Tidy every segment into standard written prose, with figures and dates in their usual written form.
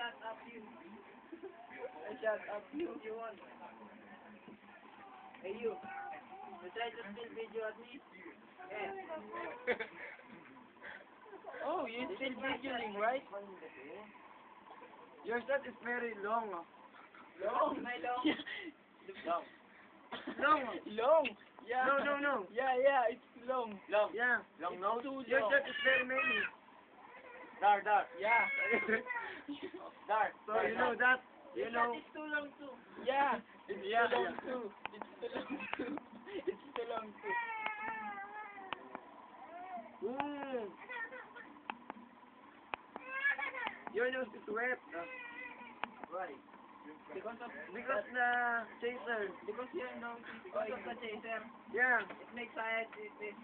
shut up you. I shut up you. You want? Hey you. You try to steal video at me? Yeah. Oh, you still videoing, right? Your shot is very long. Long. My long. Long. Long. Long. Yeah. No. Yeah, it's long. Long. Yeah. Long nose. Too Your long. shot is very many. Dar. Yeah. Dar. So you know that. You know. It's too long too. Yeah. It's Yeah. too long too. It's too long too. It's too long too. Your nose is wet. Why? Because of the chaser. because you know because of the chaser. Yeah. It makes it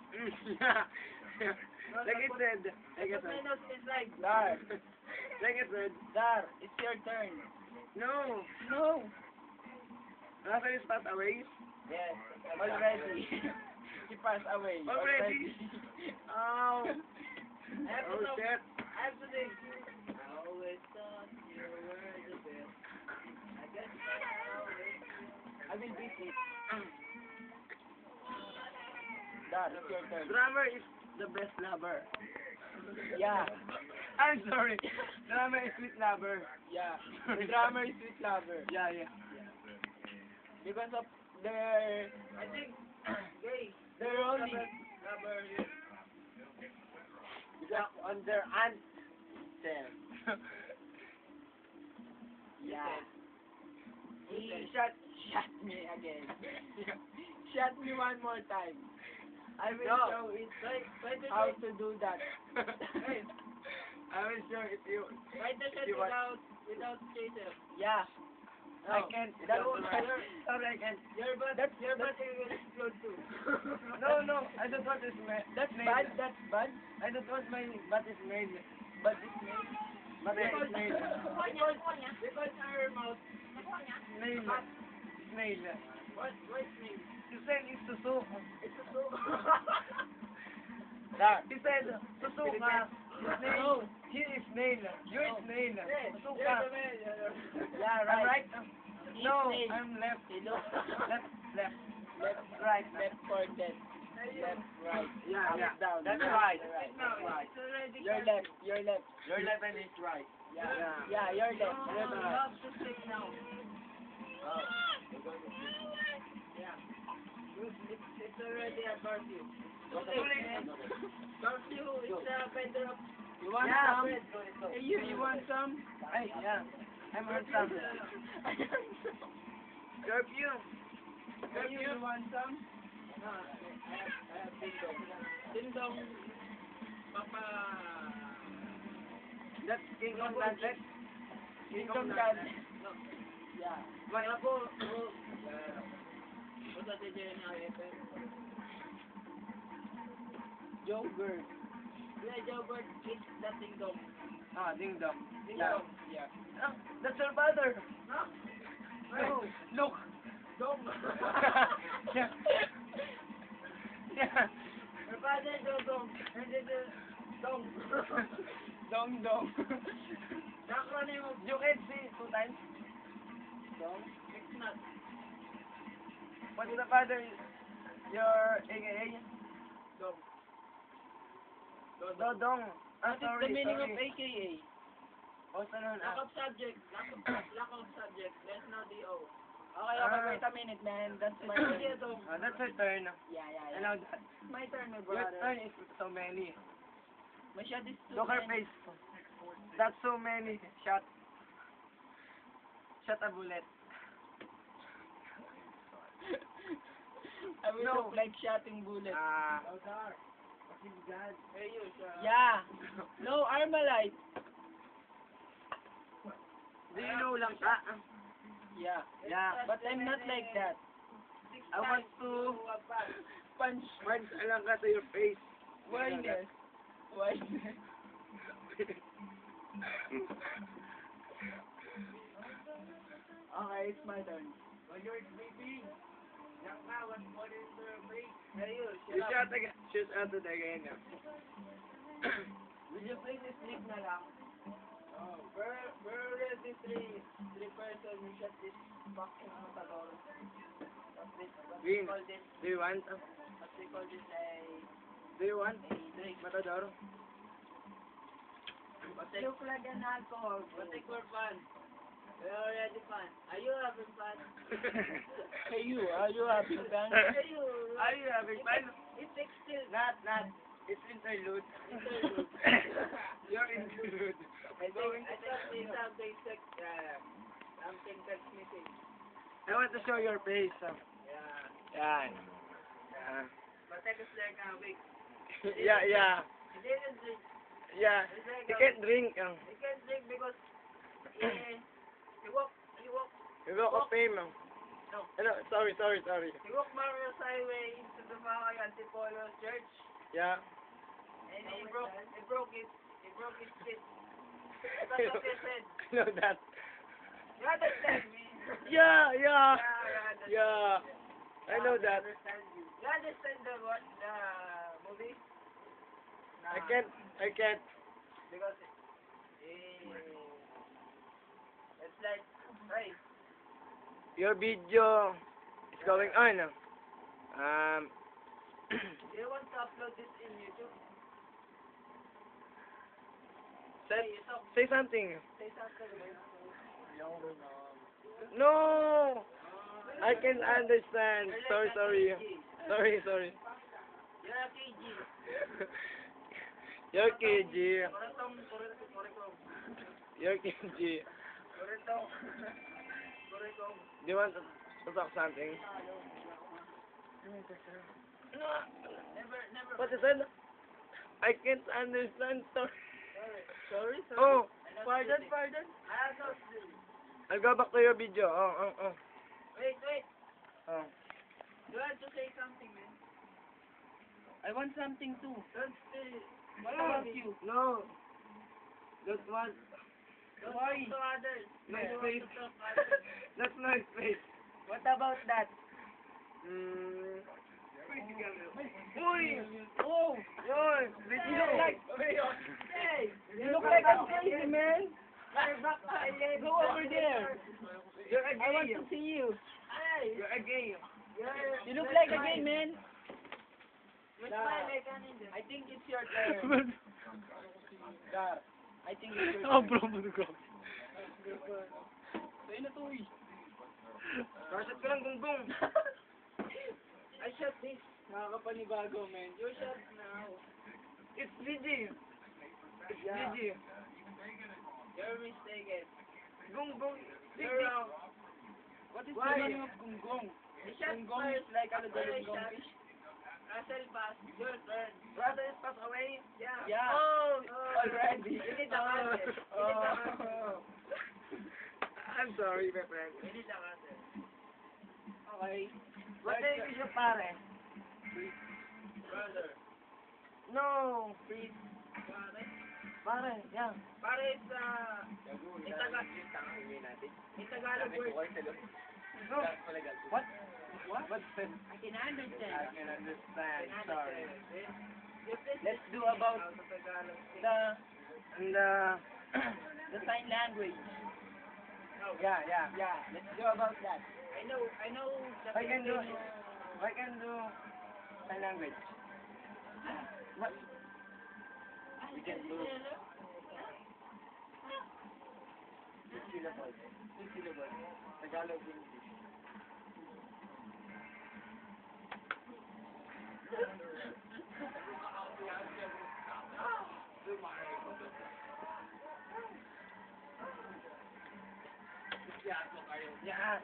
Yeah. Like I said. Like I But my said. nose is like Dar. Like I said. Dar, it's your turn. No. No. Nasa is pass away. Yes. Already. He passed away. Already? Oh. Oh shit. I have to think. I always thought you were the best. I guess I will beat it. Dar, it's your turn. Drummer is the best lover. Yeah. I'm sorry. Drummer is sweet lover. Yeah. The drummer is sweet lover. Yeah. Because of their I think their only lover On their there. Yeah. He shot me again. Shot me one more time. I will show it how to do that. I will show if you. Try to shot You want- without chaser. Yeah. I can't. That Don't was worry. Sorry, I can't. Your butt will explode too. No. I don't want this man. That's made. bad. That's bad. I don't want my butt is made. But it's made. But it's made. Because our mouth. Snail. Snail. What's made? You said it's susu. It's a soap. He said susuka. Snail. He is snail. You is snail. Susuka. Yeah, I'm right. right. No, Snail. I'm left. Hello. Left. Left, Right. left for dead. Left, right. Yeah. Up, down. That's Left, right. Right. Your left. Your left and his right. Yeah, your left. Your You right. have to sit now. Yeah. It's already a curfew. Curfew is a vendor of... You want Yeah. some? Hey, you want some? Hey, yeah. I'm on some. Curfew. Hey, you want some? No, I have ding-dong. Ding-dong. Papa... That's King Kong Gadget. Ding-dong gadget. No. Yeah. Why? What's that again? Joe Bird. Yeah, Joe Bird eats the ding-dong. Ah, ding dong. Ding-dong. Yeah. Ah, that's your father. No. No. Look. Dong. Yeah. Yeah. Your father dong. And then the dong. Dong. The acronym of You can see 2 times. dong. It's not. What's the father? Your AKA? Dong. Dodong. Ah, What is sorry. the meaning of sorry. AKA? Also known Lack as. of subject. Lack of subject. There's no DO. Okay, wait a minute, man. That's my turn. That's your turn. Yeah. I know that. My turn, my Your brother. turn is so many. My shot is too Look her many. face. That's so many. Shot a bullet. I will No. look like shotting bullets. Hey, you, Yeah. No, Armalite. Do you know lang ka? Yeah. Yeah. But I'm not like that. I want to Punch. punch lang ka to your face. Why this? Why? Okay, it's my turn. When you're sleeping, what is the break? Hey, you, You shut shot up. again. Shoot out it again. Will you please sleep na lang? Oh, where is three person who shot this fucking matador. What we Win. call this, Do you want? what we call this Do you want? a drink. Matador? Look like an alcohol. What take for fun? We're already fun. Are you having fun? Hey you, are you having fun? Are you? Are you having fun? It takes still. Not. It's interlude. Interlude. You're interlude. I thought there's something that's missing. I want to show your face. Yeah. Yan. But take a slack now, big. Yeah. He didn't drink. Yeah. You can't drink. He can't drink because he walk You go off fame. no. Hello, sorry. He walked Marius Highway into the Makay Antipolo Church Yeah. and he broke his kid. That's what they said. I know that. You understand me? Yeah. Yeah. I know that. You understand the movie? I can't. Because it's like, right? Your video is going on. Do you want to upload this in YouTube? Say something. Say something. No. I can understand. Sorry. You're a KG. You're KG. Kuretong. You're KG. Kuretong. Do you want to talk something? Never. What is that? I can't understand. Sorry. Sorry. Oh, Pardon. pardon. I have no clue. I'll go back to your video. Oh. Wait. Oh. You have to say something, man. I want something too. Don't say. What No. about you? No. That's one. Don't Why? talk to others. No You space. want to talk to others. That's my face. What about that? Uy! Oh! Yun! You Video! look like... Hey! You look like I'm crazy, man! Go over there! You're a I want gay! to see you! Hey! You're a gay! You look like a gay, man! You smile like an Indian. I think it's your turn. Gar. I think it's your turn. bro mo ko. Sa'yo na to, eh. Karsat ko lang gunggong. I shot this. Nakakapanibago, man. You shot now. It's VG. It's Yeah. VG. You're mistaken. Gunggong. You're wrong. What is Why? the meaning of gunggong? I shot first. like After I shot, Russell pass. Your turn. Russell is pass away? Yeah. Yeah. Oh, Already. You need the answer. You need the answer. I'm sorry, my friend. You need the answer. Okay. What the English of pare? Brother. No. Please. Pare. Pare, yeah. Pare is in Tagalog word. No. What? What's that? I can understand. I can understand. Sorry. Let's do about the the sign language. Yeah. Let's do about that. I know the I can do Filipino- sign language. What? We can do two syllables. Tagalog, English. Yeah.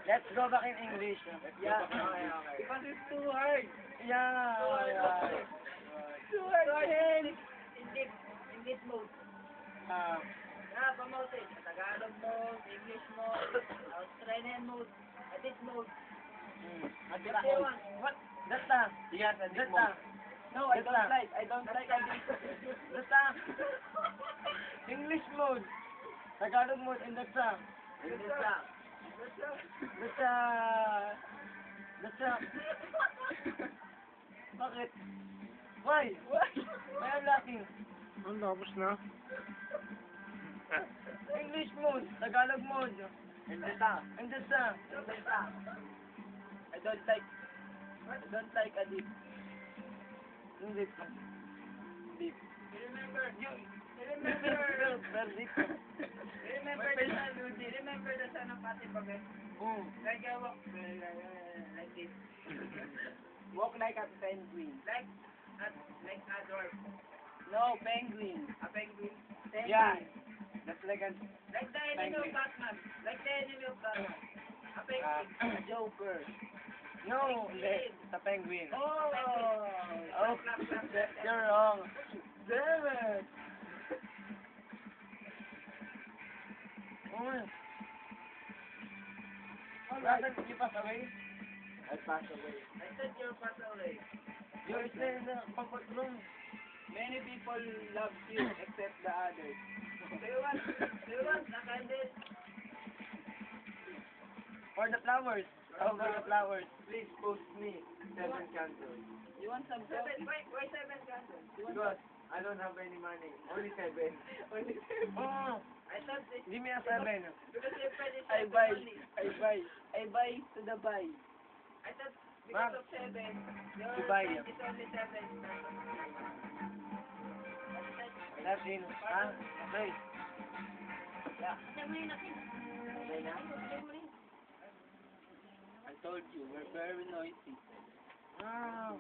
Let's go back in English. Yeah. Okay. Because it's too hard. Yeah. Too hard. In this mode. Promote it. Tagalog mode, English mode, Australian mode, edit mode. What do you want? What? Data. Yes, Data. No, I don't like edit. Data. English mode. Tagalog mode and data. Data. Bakit? Why? Why I'm laughing? Ang tapos na. English mode, Tagalog mode. Endesa. Endesa. Endesa. I don't like a dip. Hindi. Dip. Remember the son of Ate Bagay? Like a walk, like this. Walk like a penguin. Like a dwarf. No, penguin. A penguin. Penguin. Yeah. That's like a Like the enemy of Batman. Like the enemy of Batman. A penguin. a joker. No, it's a penguin. Oh, Oh, you're wrong. damn it. Alright, you pass away? I passed away. I said you pass away. You're still in the comfort room. Many people love you except the others. Do you want a candle? For the flowers. How about the flowers? Please post me 7 candles. You want some seven? Why 7 candles? Because I don't have any money. Only 7. Only 7. Oh, I thought this. Give me a 7. Because you paid it I buy to the buy. I thought because of 7. Your buy friend it. is only 7. Latin. Ah, okay. Yeah. I told you, we're very noisy. Ah,